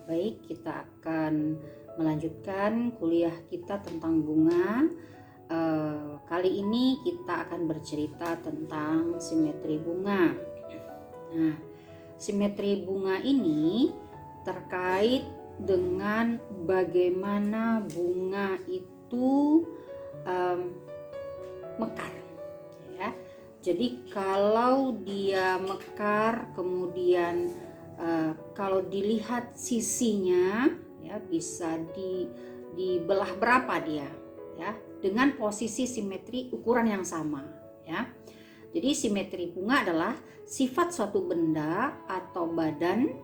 Baik, kita akan melanjutkan kuliah kita tentang bunga. Kali ini kita akan bercerita tentang simetri bunga. Nah, simetri bunga ini terkait dengan bagaimana bunga itu mekar, ya. Jadi kalau dia mekar, kemudian kalau dilihat sisinya, ya, bisa dibelah berapa dia, ya, dengan posisi simetri ukuran yang sama, ya. Jadi simetri bunga adalah sifat suatu benda atau badan,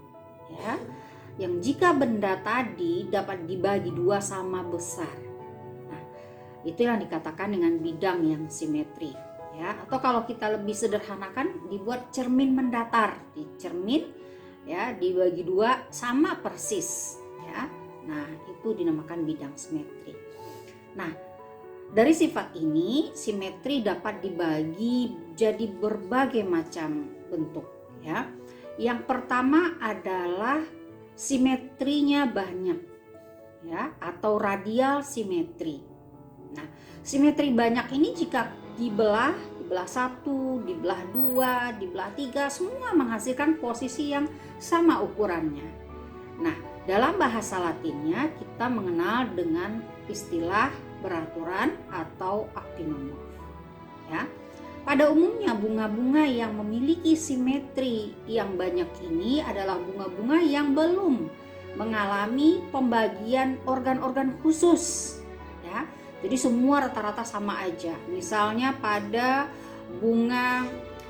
ya, yang jika benda tadi dapat dibagi dua sama besar. Nah, itu yang dikatakan dengan bidang yang simetri, ya. Atau kalau kita lebih sederhanakan, dibuat cermin mendatar. Di cermin, ya, dibagi dua sama persis, ya. Nah, itu dinamakan bidang simetri. Nah, dari sifat ini, simetri dapat dibagi jadi berbagai macam bentuk, ya. Yang pertama adalah simetrinya banyak, ya, atau radial simetri. Nah, simetri banyak ini jika dibelah satu, dibelah dua, dibelah tiga, semua menghasilkan posisi yang sama ukurannya. Nah, dalam bahasa Latinnya kita mengenal dengan istilah beraturan atau actinomorf, ya. Pada umumnya bunga-bunga yang memiliki simetri yang banyak ini adalah bunga-bunga yang belum mengalami pembagian organ-organ khusus, ya. Jadi semua rata-rata sama aja. Misalnya pada bunga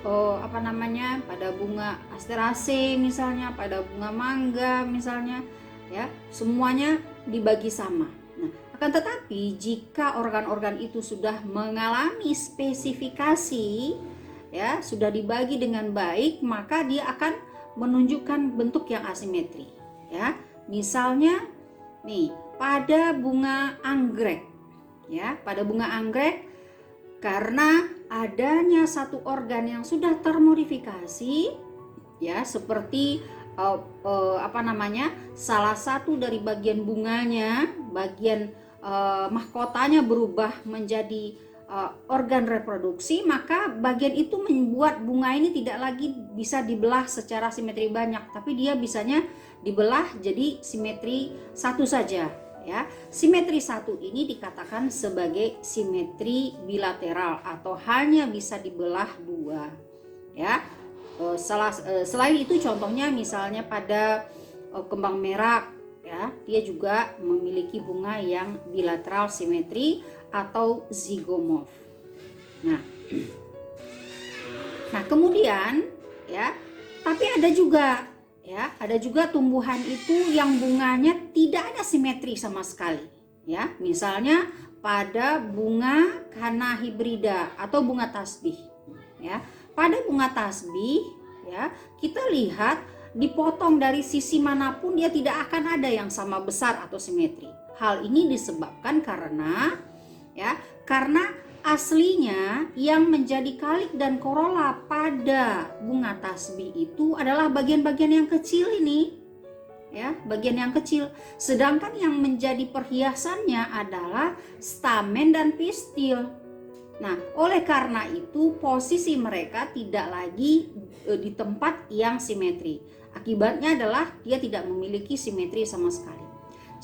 pada bunga asteraceae misalnya, pada bunga mangga misalnya, ya, semuanya dibagi sama. Nah, akan tetapi jika organ-organ itu sudah mengalami spesifikasi, ya, sudah dibagi dengan baik, maka dia akan menunjukkan bentuk yang asimetri, ya. Misalnya nih, pada bunga anggrek, ya, pada bunga anggrek, karena adanya satu organ yang sudah termodifikasi, ya, seperti salah satu dari bagian bunganya, bagian mahkotanya berubah menjadi organ reproduksi, maka bagian itu membuat bunga ini tidak lagi bisa dibelah secara simetri banyak, tapi dia bisanya dibelah jadi simetri satu saja, ya. Simetri satu ini dikatakan sebagai simetri bilateral atau hanya bisa dibelah dua, ya. Selain itu contohnya misalnya pada kembang merak, ya, dia juga memiliki bunga yang bilateral simetri atau zygomorph. Nah, kemudian, ya, tapi ada juga tumbuhan itu yang bunganya tidak ada simetri sama sekali, ya. Misalnya pada bunga Canna hybrida atau bunga tasbih, ya. Pada bunga tasbih, ya, kita lihat dipotong dari sisi manapun dia tidak akan ada yang sama besar atau simetri. Hal ini disebabkan karena aslinya yang menjadi kalik dan korola pada bunga tasbih itu adalah bagian-bagian yang kecil ini, ya, bagian yang kecil. Sedangkan yang menjadi perhiasannya adalah stamen dan pistil. Nah, oleh karena itu posisi mereka tidak lagi di tempat yang simetri. Akibatnya adalah dia tidak memiliki simetri sama sekali.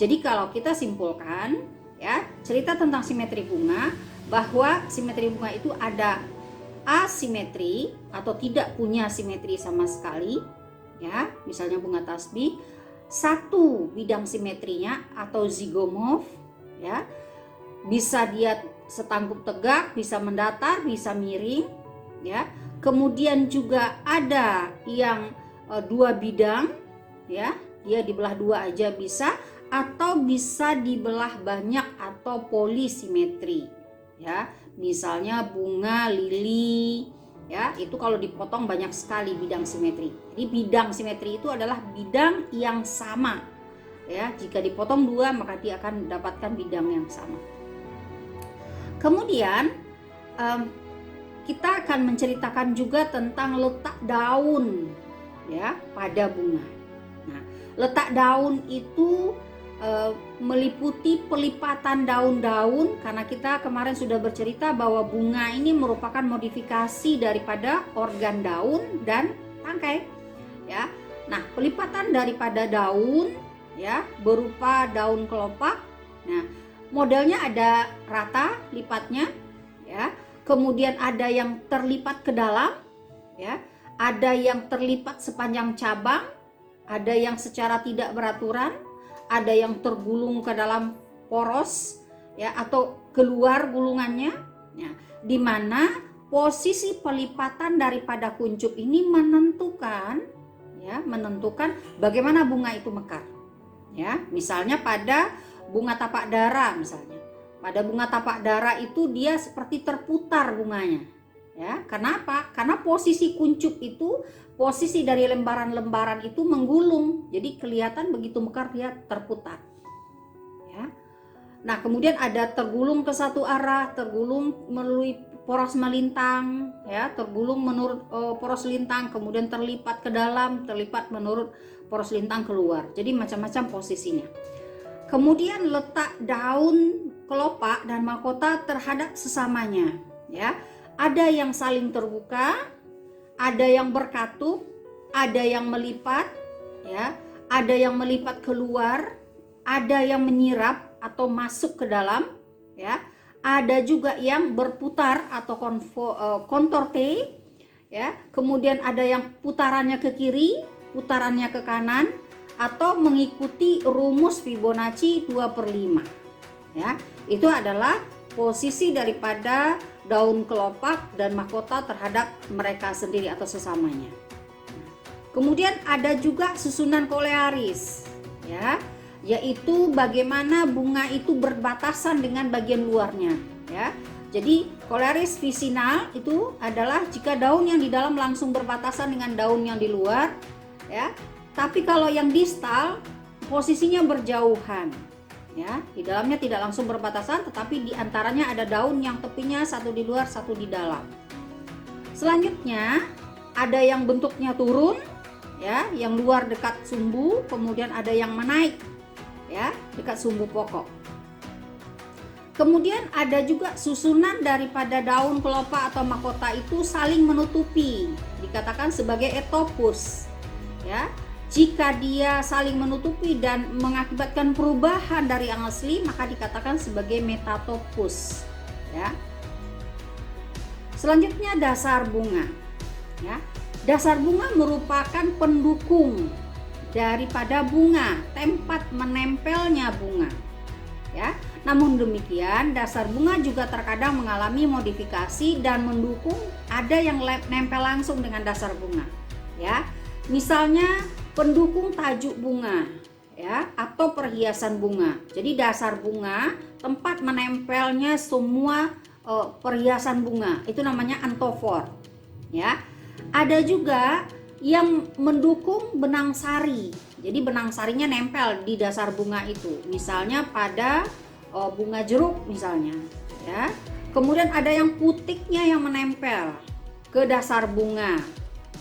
Jadi kalau kita simpulkan, ya, cerita tentang simetri bunga, bahwa simetri bunga itu ada asimetri atau tidak punya simetri sama sekali, ya. Misalnya bunga tasbih, satu bidang simetrinya atau zygomorph, ya. Bisa dia setangkup tegak, bisa mendatar, bisa miring, ya. Kemudian juga ada yang dua bidang, ya, dia dibelah dua aja bisa, atau bisa dibelah banyak atau polisimetri, ya. Misalnya bunga lili, ya, itu kalau dipotong banyak sekali bidang simetri. Jadi bidang simetri itu adalah bidang yang sama, ya. Jika dipotong dua maka dia akan mendapatkan bidang yang sama. Kemudian kita akan menceritakan juga tentang letak daun, ya, pada bunga. Nah, letak daun itu meliputi pelipatan daun-daun, karena kita kemarin sudah bercerita bahwa bunga ini merupakan modifikasi daripada organ daun dan tangkai, ya. Nah, pelipatan daripada daun, ya, berupa daun kelopak. Nah, modelnya ada rata lipatnya, ya. Kemudian ada yang terlipat ke dalam, ya. Ada yang terlipat sepanjang cabang, ada yang secara tidak beraturan, ada yang tergulung ke dalam poros, ya, atau keluar gulungannya, ya, di mana posisi pelipatan daripada kuncup ini menentukan, ya, menentukan bagaimana bunga itu mekar, ya. Misalnya pada bunga tapak dara, misalnya pada bunga tapak dara itu dia seperti terputar bunganya, ya. Kenapa? Karena posisi kuncup itu, posisi dari lembaran-lembaran itu menggulung, jadi kelihatan begitu mekar dia terputar, ya. Nah, kemudian ada tergulung ke satu arah, tergulung melalui poros melintang, ya, tergulung menurut poros lintang, kemudian terlipat ke dalam, terlipat menurut poros lintang keluar. Jadi macam-macam posisinya. Kemudian letak daun kelopak dan mahkota terhadap sesamanya, ya. Ada yang saling terbuka, ada yang berkatup, ada yang melipat, ya, ada yang melipat keluar, ada yang menyirap atau masuk ke dalam, ya. Ada juga yang berputar atau contorte, ya. Kemudian ada yang putarannya ke kiri, putarannya ke kanan, atau mengikuti rumus Fibonacci 2/5, ya. Itu adalah posisi daripada daun kelopak dan mahkota terhadap mereka sendiri atau sesamanya. Kemudian ada juga susunan kolearis, ya, yaitu bagaimana bunga itu berbatasan dengan bagian luarnya, ya. Jadi kolearis visinal itu adalah jika daun yang di dalam langsung berbatasan dengan daun yang di luar, ya. Tapi kalau yang distal posisinya berjauhan, ya, di dalamnya tidak langsung berbatasan, tetapi di antaranya ada daun yang tepinya satu di luar, satu di dalam. Selanjutnya ada yang bentuknya turun, ya, yang luar dekat sumbu, kemudian ada yang menaik, ya, dekat sumbu pokok. Kemudian ada juga susunan daripada daun kelopak atau mahkota itu saling menutupi, dikatakan sebagai etopus, ya. Jika dia saling menutupi dan mengakibatkan perubahan dari yang asli, maka dikatakan sebagai metatopus, ya. Selanjutnya dasar bunga, ya. Dasar bunga merupakan pendukung daripada bunga, tempat menempelnya bunga, ya. Namun demikian, dasar bunga juga terkadang mengalami modifikasi dan mendukung, ada yang nempel langsung dengan dasar bunga, ya. Misalnya pendukung tajuk bunga, ya, atau perhiasan bunga. Jadi dasar bunga, tempat menempelnya semua perhiasan bunga, itu namanya antofor, ya. Ada juga yang mendukung benang sari. Jadi benang sarinya nempel di dasar bunga itu. Misalnya pada bunga jeruk misalnya, ya. Kemudian ada yang putiknya yang menempel ke dasar bunga,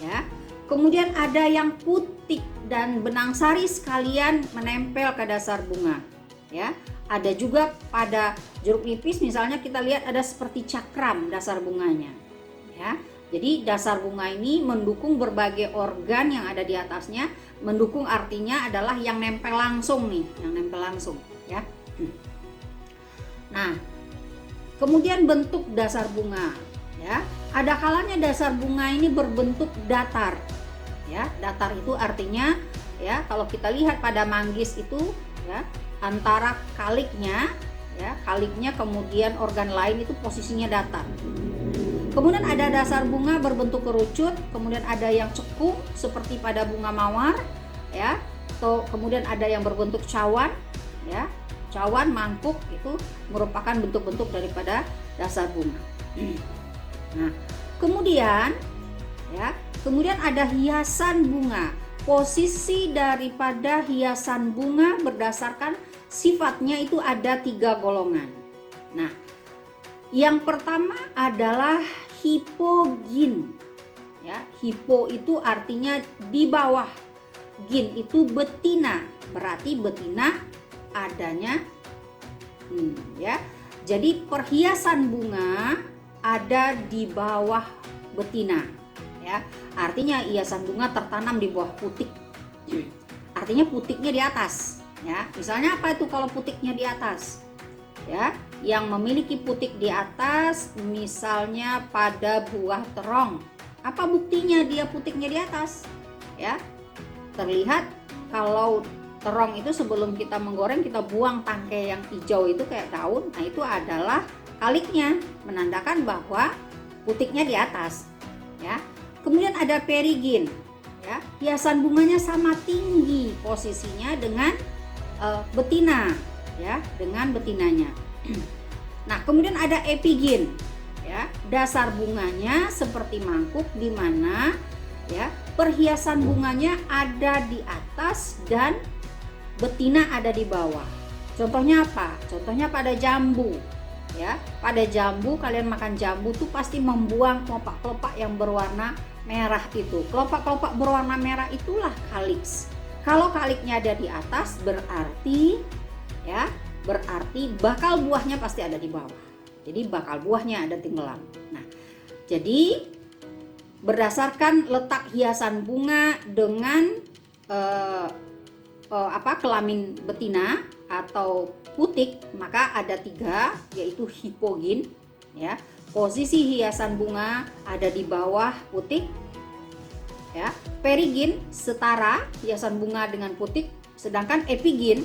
ya. Kemudian ada yang putik dan benang sari sekalian menempel ke dasar bunga, ya. Ada juga pada jeruk nipis misalnya kita lihat ada seperti cakram dasar bunganya, ya. Jadi dasar bunga ini mendukung berbagai organ yang ada di atasnya. Mendukung artinya adalah yang nempel langsung nih, yang nempel langsung, ya. Nah, kemudian bentuk dasar bunga, ya. Ada kalanya dasar bunga ini berbentuk datar, ya. Datar itu artinya, ya, kalau kita lihat pada manggis itu, ya, antara kaliknya, ya, kaliknya kemudian organ lain itu posisinya datar. Kemudian ada dasar bunga berbentuk kerucut, kemudian ada yang cekung seperti pada bunga mawar, ya. Atau kemudian ada yang berbentuk cawan, ya. Cawan, mangkuk itu merupakan bentuk-bentuk daripada dasar bunga. Nah, kemudian, ya, kemudian ada hiasan bunga. Posisi daripada hiasan bunga berdasarkan sifatnya itu ada 3 golongan. Nah, yang pertama adalah hipogin, ya. Hipo itu artinya di bawah, gin itu betina, berarti betina adanya ya. Jadi perhiasan bunga ada di bawah betina ya. Artinya hiasan bunga tertanam di bawah putik. Artinya putiknya di atas ya. Misalnya apa itu kalau putiknya di atas? Ya, yang memiliki putik di atas misalnya pada buah terong. Apa buktinya dia putiknya di atas? Ya. Terlihat kalau terong itu sebelum kita menggoreng kita buang tangkai yang hijau itu kayak daun. Nah, itu adalah kaliknya, menandakan bahwa putiknya di atas, ya. Kemudian ada perigin, ya. Hiasan bunganya sama tinggi posisinya dengan betina, ya, dengan betinanya. Nah, kemudian ada epigin, ya. Dasar bunganya seperti mangkuk di mana ya perhiasan bunganya ada di atas dan betina ada di bawah. Contohnya apa? Contohnya pada jambu. Ya, pada jambu kalian makan jambu tuh pasti membuang kelopak-kelopak yang berwarna merah itu. Kelopak-kelopak berwarna merah itulah kaliks. Kalau kaliknya ada di atas berarti ya, berarti bakal buahnya pasti ada di bawah. Jadi bakal buahnya ada tenggelam. Nah, jadi berdasarkan letak hiasan bunga dengan kelamin betina atau putik, maka ada 3, yaitu hipogin ya. Posisi hiasan bunga ada di bawah putik ya. Perigin setara hiasan bunga dengan putik, sedangkan epigin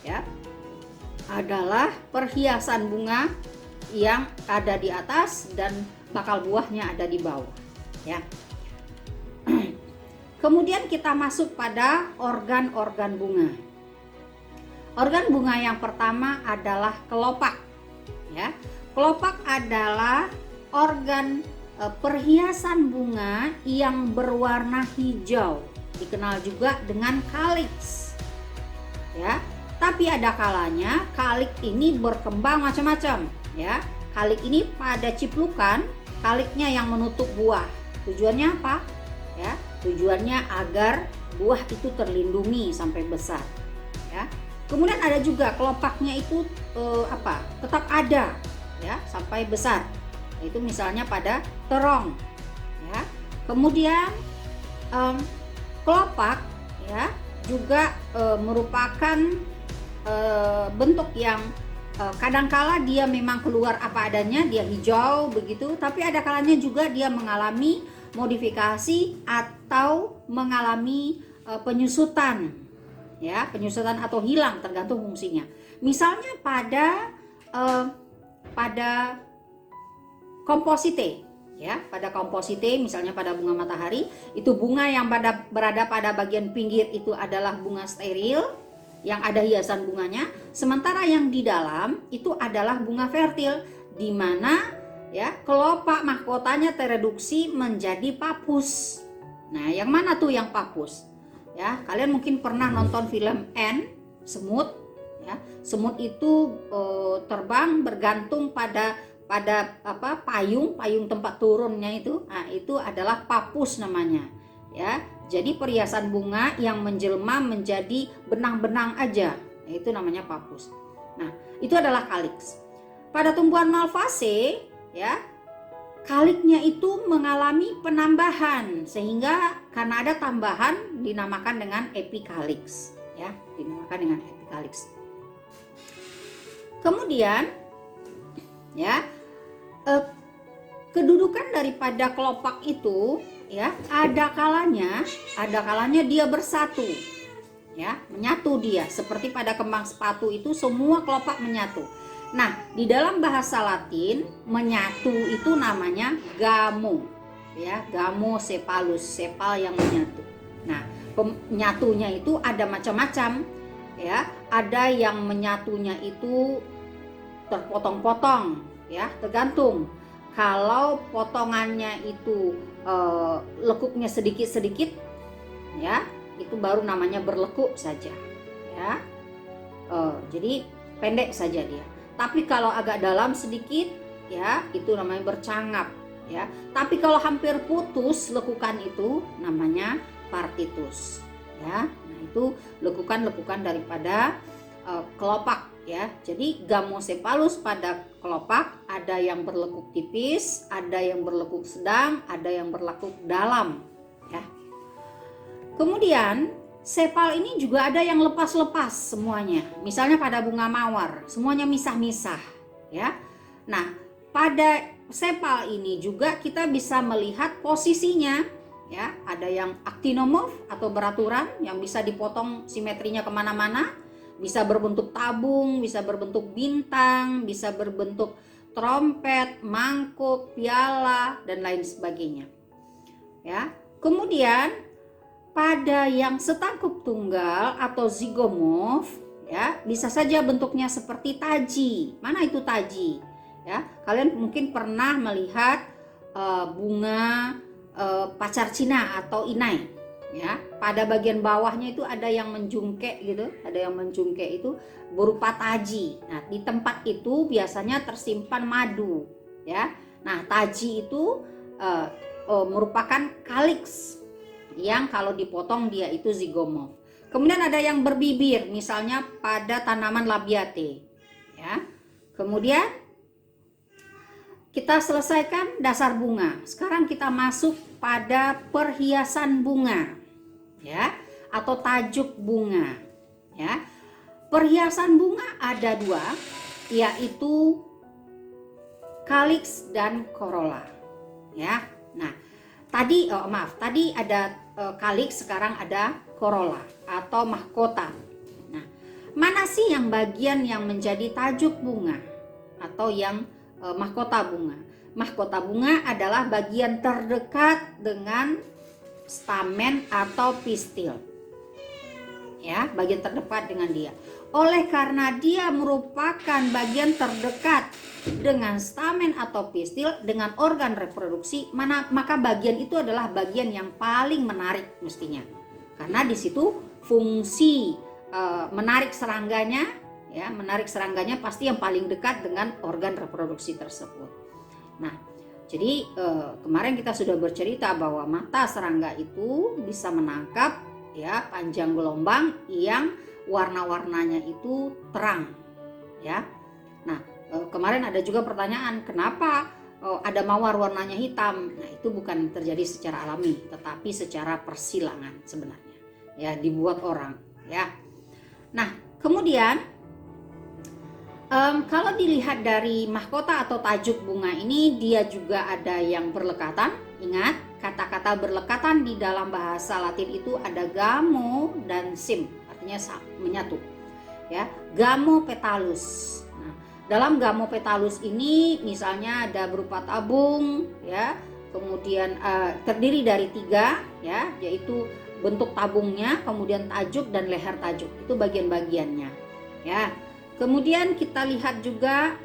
ya adalah perhiasan bunga yang ada di atas dan bakal buahnya ada di bawah ya. Kemudian kita masuk pada organ-organ bunga. Organ bunga yang pertama adalah kelopak ya. Kelopak adalah organ perhiasan bunga yang berwarna hijau, dikenal juga dengan kaliks ya. Tapi ada kalanya kalik ini berkembang macam-macam ya. Kalik ini pada ciplukan, kaliknya yang menutup buah. Tujuannya apa? Ya, tujuannya agar buah itu terlindungi sampai besar ya. Kemudian ada juga kelopaknya itu tetap ada ya sampai besar. Itu misalnya pada terong ya. Kemudian kelopak ya juga merupakan bentuk yang kadangkala dia memang keluar apa adanya, dia hijau begitu, tapi ada kalanya juga dia mengalami modifikasi atau mengalami penyusutan ya, penyusutan atau hilang tergantung fungsinya. Misalnya pada komposite ya, pada komposite misalnya pada bunga matahari, itu bunga yang berada pada bagian pinggir itu adalah bunga steril yang ada hiasan bunganya, sementara yang di dalam itu adalah bunga fertil di mana ya kelopak mahkotanya tereduksi menjadi papus. Nah, yang mana tuh yang papus? Ya, kalian mungkin pernah nonton film Ant, semut ya. Semut itu terbang bergantung pada payung tempat turunnya itu. Nah, itu adalah papus namanya ya. Jadi perhiasan bunga yang menjelma menjadi benang-benang aja, itu namanya papus. Nah, itu adalah kaliks. Pada tumbuhan malvase ya, kaliknya itu mengalami penambahan sehingga karena ada tambahan dinamakan dengan epikaliks ya, dinamakan dengan epikaliks. Kemudian ya kedudukan daripada kelopak itu ya ada kalanya dia bersatu ya, menyatu dia seperti pada kembang sepatu itu semua kelopak menyatu. Nah, di dalam bahasa Latin menyatu itu namanya gamo ya, gamo sepalus, sepal yang menyatu. Nah, menyatunya itu ada macam-macam ya, ada yang menyatunya itu terpotong-potong ya, tergantung. Kalau potongannya itu lekuknya sedikit-sedikit ya, itu baru namanya berlekuk saja ya. Jadi pendek saja dia. Tapi kalau agak dalam sedikit ya, itu namanya bercangap ya. Tapi kalau hampir putus lekukan itu namanya partitus ya. Nah, itu lekukan-lekukan daripada kelopak ya. Jadi gamocephalus pada kelopak ada yang berlekuk tipis, ada yang berlekuk sedang, ada yang berlekuk dalam ya. Kemudian sepal ini juga ada yang lepas-lepas semuanya. Misalnya pada bunga mawar, semuanya misah-misah ya. Nah, pada sepal ini juga kita bisa melihat posisinya ya. Ada yang actinomorph atau beraturan yang bisa dipotong simetrinya kemana-mana. Bisa berbentuk tabung, bisa berbentuk bintang, bisa berbentuk trompet, mangkuk, piala, dan lain sebagainya. Ya. Kemudian pada yang setangkup tunggal atau zygomorph ya, bisa saja bentuknya seperti taji. Mana itu taji? Ya, kalian mungkin pernah melihat bunga pacar Cina atau inai. Ya, pada bagian bawahnya itu ada yang menjungkek gitu, ada yang menjungkek itu berupa taji. Nah, di tempat itu biasanya tersimpan madu, ya. Nah, taji itu merupakan kaliks yang kalau dipotong dia itu zygomorph. Kemudian ada yang berbibir, misalnya pada tanaman labiate, ya. Kemudian kita selesaikan dasar bunga. Sekarang kita masuk pada perhiasan bunga. Ya, atau tajuk bunga ya. Perhiasan bunga ada dua, yaitu kaliks dan corolla ya. Nah, tadi ada kaliks, sekarang ada corolla atau mahkota. Nah, mana sih yang bagian yang menjadi tajuk bunga atau yang mahkota bunga? Mahkota bunga adalah bagian terdekat dengan stamen atau pistil ya, bagian terdekat dengan dia. Oleh karena dia merupakan bagian terdekat dengan stamen atau pistil dengan organ reproduksi, maka bagian itu adalah bagian yang paling menarik mestinya, karena di situ fungsi menarik serangganya ya, menarik serangganya pasti yang paling dekat dengan organ reproduksi tersebut. Nah, jadi kemarin kita sudah bercerita bahwa mata serangga itu bisa menangkap ya panjang gelombang yang warna-warnanya itu terang ya. Nah, kemarin ada juga pertanyaan kenapa ada mawar warnanya hitam. Nah, itu bukan terjadi secara alami, tetapi secara persilangan sebenarnya ya, dibuat orang ya. Nah, kemudian kalau dilihat dari mahkota atau tajuk bunga ini, dia juga ada yang berlekatan. Ingat, kata-kata berlekatan di dalam bahasa Latin itu ada gamo dan sim, artinya menyatu. Ya, gamo petalus. Nah, dalam gamo petalus ini misalnya ada berupa tabung, ya, kemudian terdiri dari 3, ya, yaitu bentuk tabungnya, kemudian tajuk dan leher tajuk. Itu bagian-bagiannya, ya. Kemudian kita lihat juga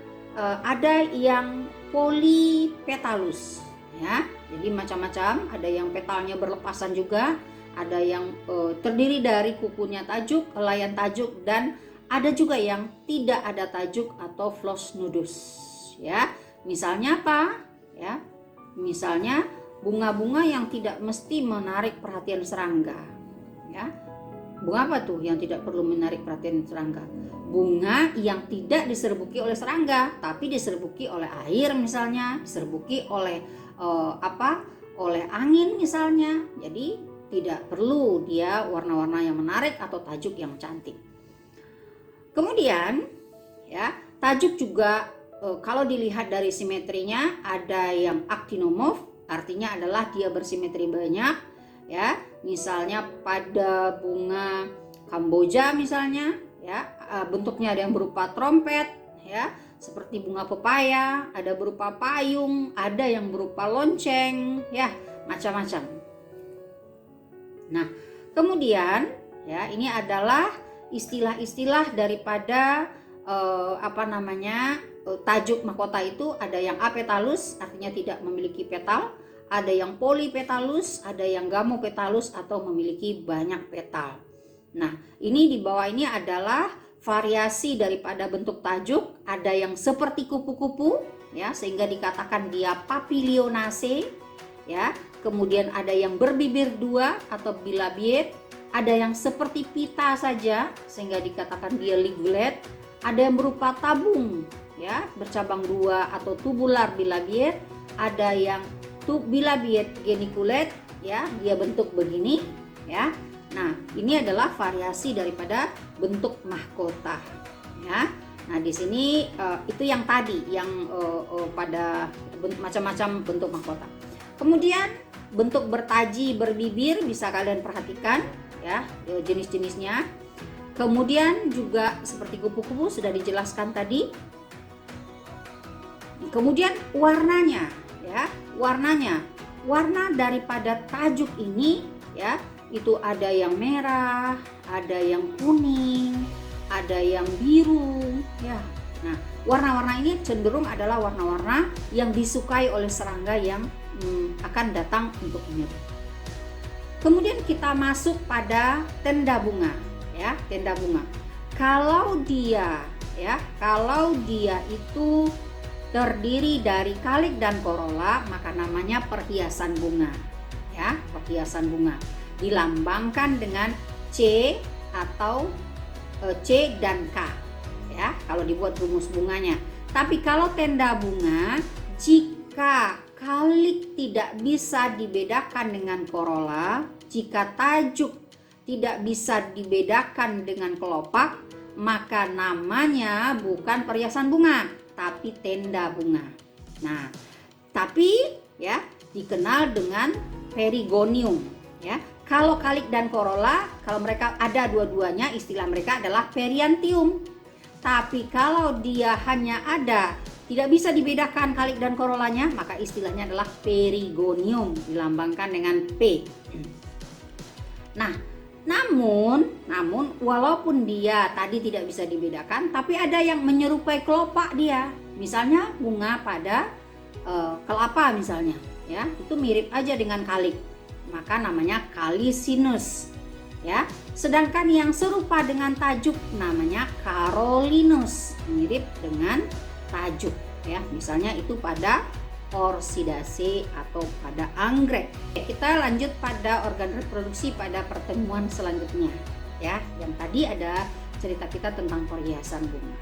ada yang polypetalus ya. Jadi macam-macam, ada yang petalnya berlepasan juga, ada yang terdiri dari kukunya tajuk, helaian tajuk, dan ada juga yang tidak ada tajuk atau floss nudus ya. Misalnya apa? Ya. Misalnya bunga-bunga yang tidak mesti menarik perhatian serangga ya. Bunga apa tuh yang tidak perlu menarik perhatian serangga? Bunga yang tidak diserbuki oleh serangga, tapi diserbuki oleh air misalnya, diserbuki oleh oleh angin misalnya. Jadi tidak perlu dia warna-warna yang menarik atau tajuk yang cantik. Kemudian ya, tajuk juga kalau dilihat dari simetrinya ada yang actinomorph, artinya adalah dia bersimetri banyak ya. Misalnya pada bunga Kamboja misalnya ya, bentuknya ada yang berupa trompet ya, seperti bunga pepaya, ada berupa payung, ada yang berupa lonceng ya, macam-macam. Nah, kemudian ya, ini adalah istilah-istilah daripada tajuk mahkota itu. Ada yang apetalus, artinya tidak memiliki petal, ada yang polypetalus, ada yang gamopetalus atau memiliki banyak petal. Nah, ini di bawah ini adalah variasi daripada bentuk tajuk. Ada yang seperti kupu-kupu ya, sehingga dikatakan dia papilionaceae ya. Kemudian ada yang berbibir 2 atau bilabiate, ada yang seperti pita saja sehingga dikatakan dia ligulate, ada yang berupa tabung ya, bercabang dua atau tubular bilabiate, ada yang bilabiate geniculate ya, dia bentuk begini ya. Nah, ini adalah variasi daripada bentuk mahkota ya. Nah, di sini itu yang tadi yang pada macam-macam bentuk mahkota. Kemudian bentuk bertaji, berbibir bisa kalian perhatikan ya, jenis-jenisnya. Kemudian juga seperti kupu-kupu sudah dijelaskan tadi. Kemudian warnanya ya, warna daripada tajuk ini ya, itu ada yang merah, ada yang kuning, ada yang biru ya. Nah, warna-warna ini cenderung adalah warna-warna yang disukai oleh serangga yang akan datang untuk menyerbu. Kemudian kita masuk pada tenda bunga ya, tenda bunga. Kalau dia itu terdiri dari kalik dan korola, maka namanya perhiasan bunga ya, perhiasan bunga. Dilambangkan dengan C atau C dan K ya, kalau dibuat rumus bunganya. Tapi kalau tenda bunga, jika kalik tidak bisa dibedakan dengan korola, jika tajuk tidak bisa dibedakan dengan kelopak, maka namanya bukan perhiasan bunga, tapi tenda bunga. Nah, tapi ya dikenal dengan perigonium ya. Kalau kalik dan korola, kalau mereka ada dua-duanya, istilah mereka adalah periantium. Tapi kalau dia hanya ada, tidak bisa dibedakan kalik dan korolanya, maka istilahnya adalah perigonium, dilambangkan dengan P. Nah, namun walaupun dia tadi tidak bisa dibedakan, tapi ada yang menyerupai kelopak dia. Misalnya bunga pada kelapa misalnya, ya, itu mirip aja dengan kalik, maka namanya kalisinus ya. Sedangkan yang serupa dengan tajuk namanya carolinus, mirip dengan tajuk ya. Misalnya itu pada orsidase atau pada anggrek. Kita lanjut pada organ reproduksi pada pertemuan selanjutnya ya. Yang tadi ada cerita kita tentang perhiasan bunga.